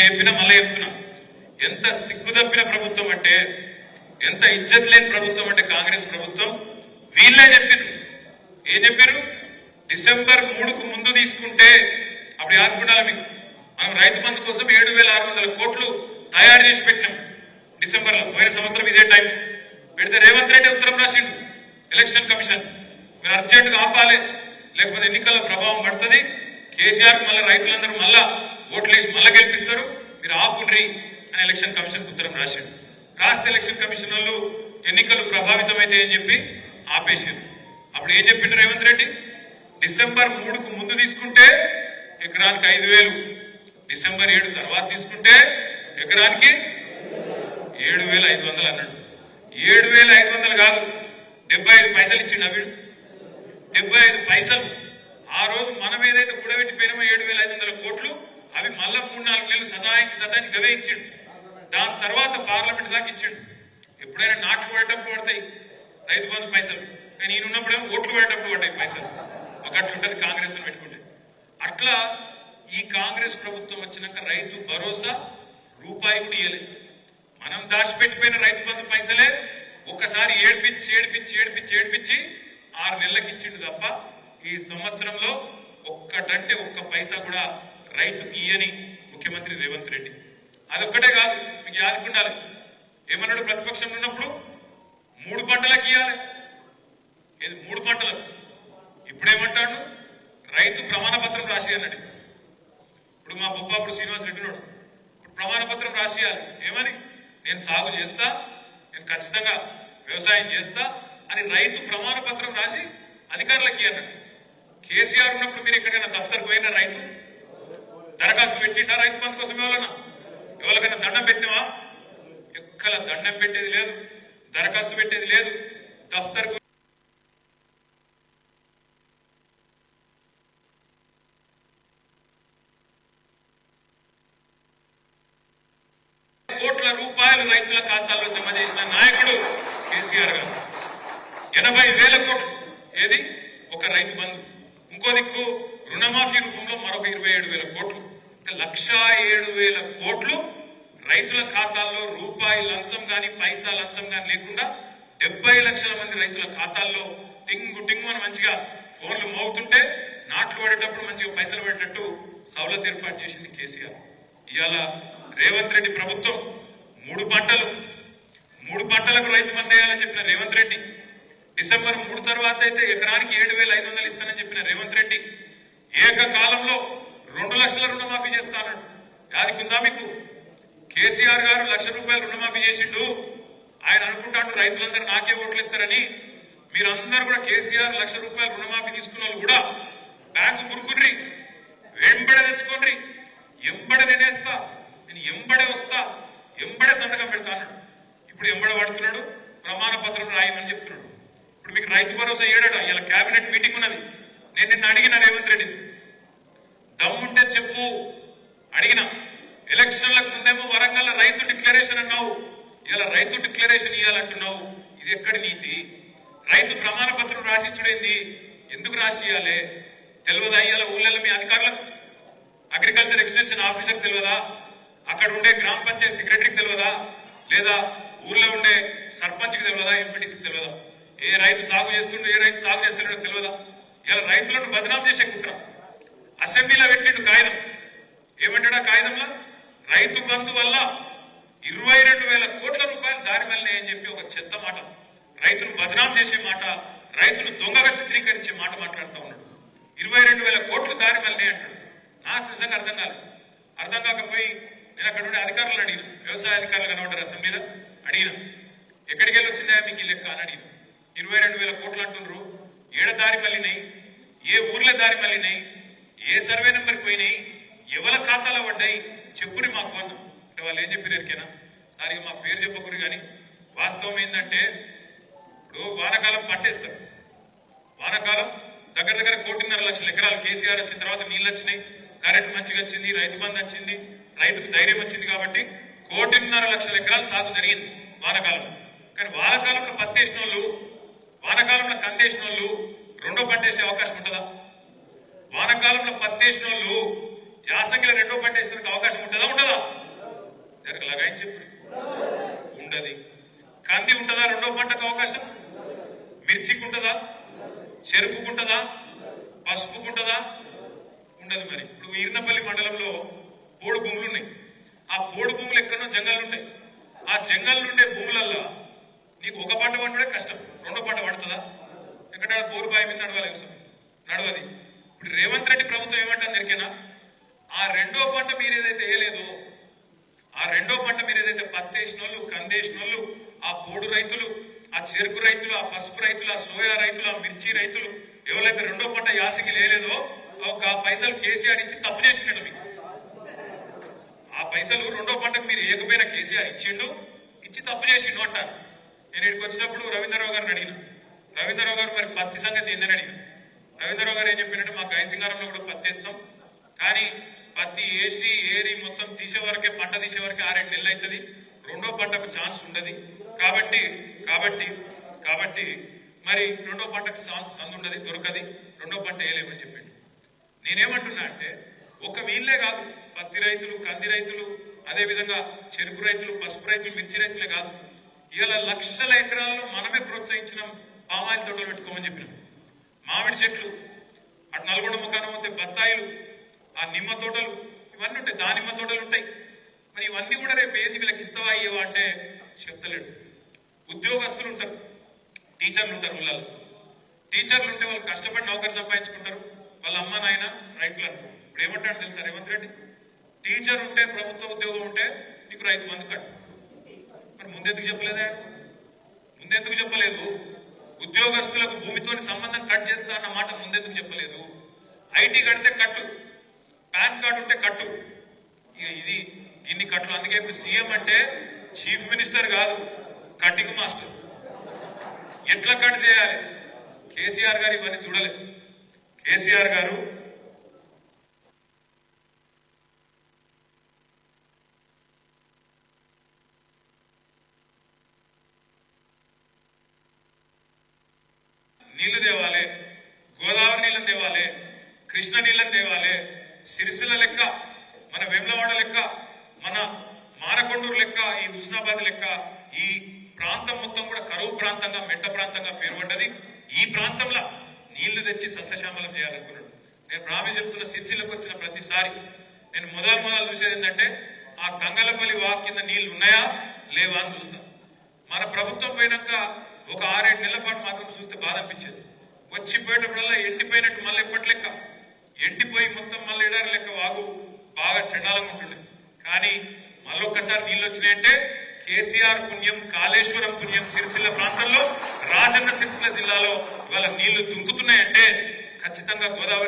చెప్పినా మళ్ళీ చెప్తున్నా, ఎంత సిగ్గుదప్పిన ప్రభుత్వం అంటే, ఎంత ఇజ్జత్ లేని ప్రభుత్వం అంటే కాంగ్రెస్ ప్రభుత్వం. వీళ్ళే చెప్పారు. ఏం చెప్పారు? డిసెంబర్ 3కు ముందు తీసుకుంటే, అప్పుడు యాదుకుండాలి మీకు, మనం రైతు బంధు కోసం 7,600 కోట్లు తయారు చేసి పెట్టినాం డిసెంబర్లో. పోయిన సంవత్సరం ఇదే టైం పెడితే రేవంత్ రెడ్డి ఉత్తరం రాసిండు ఎలక్షన్ కమిషన్, మీరు అర్జెంటుగా ఆపాలి, లేకపోతే ఎన్నికల ప్రభావం పడుతుంది, కేసీఆర్ మళ్ళీ రైతులందరూ మళ్ళా ఓట్లేసి మళ్ళా గెలిపిస్తారు, మీరు ఆపుండ్రి అని ఎలక్షన్ కమిషన్ ఉత్తరం రాసిండు. రాస్తే ఎలక్షన్ కమిషన్ వాళ్ళు ఎన్నికలు ప్రభావితమైతే అని చెప్పి ఆపేసింది. అప్పుడు ఏం చెప్పిండు రేవంత్ రెడ్డి? డిసెంబర్ 3కు ముందు తీసుకుంటే ఎకరానికి 5,000, డిసెంబర్ 7 తర్వాత తీసుకుంటే ఎకరానికి 7,500 అన్నాడు. 7,500 కాదు, 75 పైసలు ఇచ్చిండు అవిడు. 75 పైసలు. ఆ రోజు మనం ఏదైతే కూడబెట్టిపోయినామో 7,500 కోట్లు, అవి మళ్ళా 3-4 నెలలు సదానికి అవే ఇచ్చిండు. దాని తర్వాత పార్లమెంట్ దాకా ఇచ్చిండు. ఎప్పుడైనా నాట్లు పడేటప్పుడు పడతాయి రైతు బంధు పైసలు, కానీ ఈయన ఉన్నప్పుడేమో ఓట్లు పడేటప్పుడు పడ్డాయి పైసలు. ఒకట్లుంటది కాంగ్రెస్ పెట్టుకుంటే. అట్లా ఈ కాంగ్రెస్ ప్రభుత్వం వచ్చినాక రైతు భరోసా రూపాయి కూడా ఇయ్యలేదు. మనం దాచిపెట్టిపోయిన రైతు బంధు పైసలే ఒక్కసారి ఏడ్పించి 6 నెలలకు ఇచ్చిండు తప్ప ఈ సంవత్సరంలో ఒక్కటంటే ఒక్క పైసా కూడా రైతుకి ఇయ్యని ముఖ్యమంత్రి రేవంత్ రెడ్డి. అదొక్కటే కాదు, మీకు యాదుకుండాలి, ఏమన్నాడు ప్రతిపక్షంలో ఉన్నప్పుడు? 3 పంటలకు ఇయ్యాలి. ఏది 3 పంటలకు? ఇప్పుడేమంటాడు? రైతు ప్రమాణ పత్రం రాసి అన్నాడు. ఇప్పుడు మా బొప్పాపుడు శ్రీనివాస్ రెడ్డి నాడు ఇప్పుడు ప్రమాణ పత్రం రాసియాలి. ఏమని? నేను సాగు చేస్తా, నేను ఖచ్చితంగా వ్యవసాయం చేస్తా అని రైతు ప్రమాణ పత్రం రాసి అధికారులకి అన్నాడు. కేసీఆర్ ఉన్నప్పుడు మీరు ఎక్కడికైనా దఫ్తర్కు పోయినా రైతు దరఖాస్తు పెట్టిండా రైతు బంధు కోసం? ఎవరికైనా దండం పెట్టినవా? ఎక్కడ దండం పెట్టేది లేదు, దరఖాస్తు పెట్టేది లేదు. దఫ్తర్కు కోట్ల రూపాయలు రైతుల ఖాతాల్లో జమ చేసిన నాయకుడు కేసీఆర్ గారు. 80,000 కోట్లు ఏది? ఒక రైతు బంధు. ఇంకో దిక్కు రుణమాఫీ రూపంలో మరొక 27,000 కోట్లు. 1,07,000 కోట్లు రైతుల ఖాతాల్లో రూపాయి లంచం గాని పైసా లంచం గాని లేకుండా 70 లక్షల మంది రైతుల ఖాతాల్లో టింగు టింగు అని మంచిగా ఫోన్లు మోగుతుంటే నాట్లు పడేటప్పుడు మంచిగా పైసలు పడేటట్టు సౌలత్ ఏర్పాటు చేసింది కేసీఆర్. ఇవాళ రేవంత్ రెడ్డి ప్రభుత్వం 3 పంటలకు రైతు బంధు వేయాలని చెప్పిన రేవంత్ రెడ్డి, డిసెంబర్ 3 తర్వాత అయితే ఎకరానికి 7,500 ఇస్తానని చెప్పిన రేవంత్ రెడ్డి ఏకకాలంలో 2 లక్షల రుణమాఫీ చేస్తానన్నాడు. యాదికుందా మీకు? కేసీఆర్ గారు 1,00,000 రూపాయలు రుణమాఫీ చేసిండు. ఆయన అనుకుంటాడు రైతులందరూ నాకే ఓట్లు ఇస్తారని. మీరందరూ కూడా కేసీఆర్ 1,00,000 రూపాయలు రుణమాఫీ తీసుకున్న వాళ్ళు కూడా బ్యాంకు గురుకుర్రి, వెంబడే తెచ్చుకోండి, ఎంబడే నేనేస్తా, నేను ఎంబడే వస్తా, ఎంబడే సంతకం పెడతా అన్నాడు. ఇప్పుడు ఎంబడ పడుతున్నాడు, ప్రమాణ పత్రం రాయమని చెప్తున్నాడు. ఇప్పుడు మీకు రైతు భరోసా ఏడట. ఇలా కేబినెట్ మీటింగ్ ఉన్నది. నేను నిన్న అడిగిన రేవంత్ రెడ్డి, దమ్ముంటే చెప్పు అడిగిన. ఎలక్షన్లకు ముందేమో వరంగల్ రైతు డిక్లరేషన్ అన్నావు, ఇలా రైతు డిక్లరేషన్ ఇవ్వాలంటున్నావు. ఇది ఎక్కడి నీతి? రైతు ప్రమాణ పత్రం రాసిచ్చుడేంది? ఎందుకు రాసియాలే? తెలియదా? ఇవాళ ఊళ్ళల్లో మీ అధికారులకు, అగ్రికల్చర్ ఎక్స్టెన్షన్ ఆఫీసర్ తెలియదా? అక్కడ ఉండే గ్రామ పంచాయతీ సెక్రటరీకి తెలియదా? లేదా ఊర్లో ఉండే సర్పంచ్కి తెలియదా? ఎంపీటీసీకి తెలియదా? ఏ రైతు సాగు చేస్తుండో, ఏ రైతు సాగు చేస్తున్నాడో తెలియదా? ఇలా రైతులను బదనాం చేసే కుట్ర. అసెంబ్లీలో పెట్టిండు కాగితం. ఏమంటాడా కాగితంలో? రైతు బంధు వల్ల 22,000 కోట్ల రూపాయలు దారి మళ్ళీ అని చెప్పి ఒక చెత్త మాట, రైతును బదనాం చేసే మాట, రైతును దొంగగా చిత్రీకరించే మాట మాట్లాడుతూ ఉన్నాడు. 22,000 కోట్లు దారి మళ్ళీ అంటాడు. నాకు నిజంగా అర్థం కాలేదు. అర్థం కాకపోయి నేను అక్కడ ఉండే అధికారులను అడిగిన, వ్యవసాయ అధికారులు కనబడ్డారు అసెంబ్లీలో, అడిగిన ఎక్కడికి వెళ్ళి వచ్చిందా మీకు ఈ లెక్క అని అడిగిన. 22,000 కోట్లు అంటున్నారు. ఏడ దారి మళ్ళీనాయి? ఏ ఊర్ల దారి మళ్ళీనాయి? ఏ సర్వే నెంబర్కి పోయినాయి? ఎవరి ఖాతాలో పడ్డాయి? చెప్పుని మాకు అన్న. అంటే వాళ్ళు ఏం చెప్పారు ఎరికేనా? సారిగా మా పేరు చెప్పకూరు. కానీ వాస్తవం ఏంటంటే, ఇప్పుడు వానాకాలం పట్టేస్తారు. వానాకాలం దగ్గర 1.5 లక్షల ఎకరాలు కేసీఆర్ వచ్చిన తర్వాత నీళ్ళు వచ్చినాయి, కరెంట్ మంచిగా వచ్చింది, రైతు బంధు వచ్చింది, రైతుకు ధైర్యం వచ్చింది కాబట్టి 1.5 లక్షల ఎకరాలు సాగు జరిగింది వానాకాలంలో. కానీ వానాకాలంలో పత్తేసిన వాళ్ళు, వానాకాలంలో కందేసిన వాళ్ళు రెండో పంట వేసే అవకాశం ఉంటుందా? వానాకాలంలో పత్తేసిన వాళ్ళు యాసంగిలో రెండో పంట వేసేందుకు అవకాశం ఉంటుందా? ఉండదా? ఆయన చెప్పు ఉండదు. కంది ఉంటుందా రెండో పంటకు అవకాశం? మిర్చికి ఉంటుందా? చెరుకుకుంటుందా? పసుపుకుంటుందా? ఉండదు. మరి ఇప్పుడు ఈర్నపల్లి మండలంలో పోడు భూములు ఉన్నాయి. ఆ పోడు భూములు ఎక్కడో జంగల్ ఉంటాయి. ఆ జంగల్ నుండే భూములల్లో నీకు ఒక పంట పండుడే కష్టం, రెండో పంట పడుతుందా? ఎక్కడ బోరు బావి మీద నడవాలి, నడవది. ఇప్పుడు రేవంత్ రెడ్డి ప్రభుత్వం ఏమంటారు దొరికేనా, ఆ రెండో పంట మీరు ఏదైతే వేయలేదో, ఆ రెండో పంట మీరు ఏదైతే పత్తి వేసిన వాళ్ళు, కందేసిన వాళ్ళు, ఆ పోడు రైతులు, ఆ చెరుకు రైతులు, ఆ పసుపు రైతులు, ఆ సోయా రైతులు, ఆ మిర్చి రైతులు ఎవరైతే రెండో పంట యాసకి లేలేదో ఆ పైసలు కేసీఆర్ ఇచ్చి తప్పు చేసినట్టు. మీకు ఆ పైసలు రెండో పంటకు మీరు ఏకపోయినా కేసీఆర్ ఇచ్చిండు, ఇచ్చి తప్పు చేసిండు అంటారు. నేను ఇక్కడికి వచ్చినప్పుడు రవీంద్రరావు గారిని అడిగిన, రవీంద్రరావు గారు మరి పత్తి సంగతి ఏందని అడిగిన. రవీంద్రరావు గారు ఏం చెప్పినట్టు, మా గైసింగారంలో కూడా పత్తి వేస్తాం, కానీ పత్తి వేసి ఏరి మొత్తం తీసే వరకే, పంట తీసే వరకే 6-7 నెలలు అవుతుంది, రెండో పంటకు ఛాన్స్ ఉండదు. కాబట్టి కాబట్టి కాబట్టి మరి రెండో పంటకు సందు ఉండదు, దొరకది, రెండో పంట వేయలేమని చెప్పిండు. నేనేమంటున్నా అంటే ఒక వీళ్ళే కాదు, పత్తి రైతులు, కంది రైతులు, అదేవిధంగా చెరుకు రైతులు, పసుపు రైతులు, మిర్చి రైతులే కాదు, ఇవాళ లక్షల ఎకరాల్లో మనమే ప్రోత్సహించిన పామాయిల్ తోటలు పెట్టుకోమని చెప్పినాం. మామిడి చెట్లు, అటు నల్గొండ ముఖానం ఉంటే బత్తాయిలు, ఆ నిమ్మ తోటలు, ఇవన్నీ ఉంటాయి, దానిమ్మ తోటలు ఉంటాయి. మరి ఇవన్నీ కూడా రేపు ఏంది వీళ్ళకి ఇస్తావా ఇవ్వవా అంటే చెప్తలేడు. ఉద్యోగస్తులు ఉంటారు, టీచర్లు ఉంటారు, ఊళ్ళలో టీచర్లు ఉంటే వాళ్ళు కష్టపడి నౌకరు సంపాదించుకుంటారు, వాళ్ళ అమ్మ నాయన రైతులు అనుకో. ఇప్పుడు ఏమంటాడు తెలుసా రేవంత్ రెడ్డి, టీచర్ ఉంటే, ప్రభుత్వ ఉద్యోగం ఉంటే నీకు రైతు బంధు కట్టు. మరి ముందెందుకు చెప్పలేదా? ముందెందుకు చెప్పలేదు? ఉద్యోగస్తులకు భూమితో సంబంధం కట్ చేస్తా అన్న మాట ముందెందుకు చెప్పలేదు? ఐటీ కడితే కట్టు, పాన్ కార్డు ఉంటే కట్టు, ఇక ఇది గిన్ని కట్లు. అందుకే ఇప్పుడు సీఎం అంటే చీఫ్ మినిస్టర్ కాదు, కటింగ్ మాస్టర్. ఎట్లా కట్ చేయాలి? కేసీఆర్ గారు ఇవన్నీ చూడలేదు. కేసీఆర్ గారు నీళ్లు తేవాలి, గోదావరి నీళ్ళని తేవాలి, కృష్ణ నీళ్ళని తేవాలి, సిరిసిల్ల లెక్క, మన వేములవాడ లెక్క, మన మానకొండూరు లెక్క, ఈ హుస్నాబాద్ లెక్క ఈ ప్రాంతం మొత్తం కూడా కరువు ప్రాంతంగా, మెట్ట ప్రాంతంగా పేరుపడ్డది. ఈ ప్రాంతంలో నీళ్లు తెచ్చి సస్యశ్యామలం చేయాలనుకున్నాడు. నేను ప్రామిస్ చెప్తున్న, సిరిసిల్లకు వచ్చిన ప్రతిసారి నేను మొదలు చూసేది ఏంటంటే ఆ తంగలపల్లి వాక్ కింద నీళ్లు ఉన్నాయా లేవా అని చూస్తా. మన ప్రభుత్వం పోయినాక ఒక 6-7 నెలల పాటు మాత్రం చూస్తే బాధ అనిపించేది. వచ్చిపోయేటప్పుడల్లా ఎండిపోయినట్టు మళ్ళీ ఎప్పటి లెక్క ఎండిపోయి మొత్తం మళ్ళీ ఎడారి లెక్క వాగు బాగా చండాలంగా ఉంటుండే. కానీ మళ్ళొక్కసారి నీళ్ళు వచ్చినాయంటే కేసీఆర్ పుణ్యం, కాళేశ్వరం పుణ్యం, సిరిసిల్ల ప్రాంతంలో, రాజన్న సిరిసిల్ల జిల్లాలో ఇవాళ నీళ్లు దుంకుతున్నాయంటే ఖచ్చితంగా గోదావరి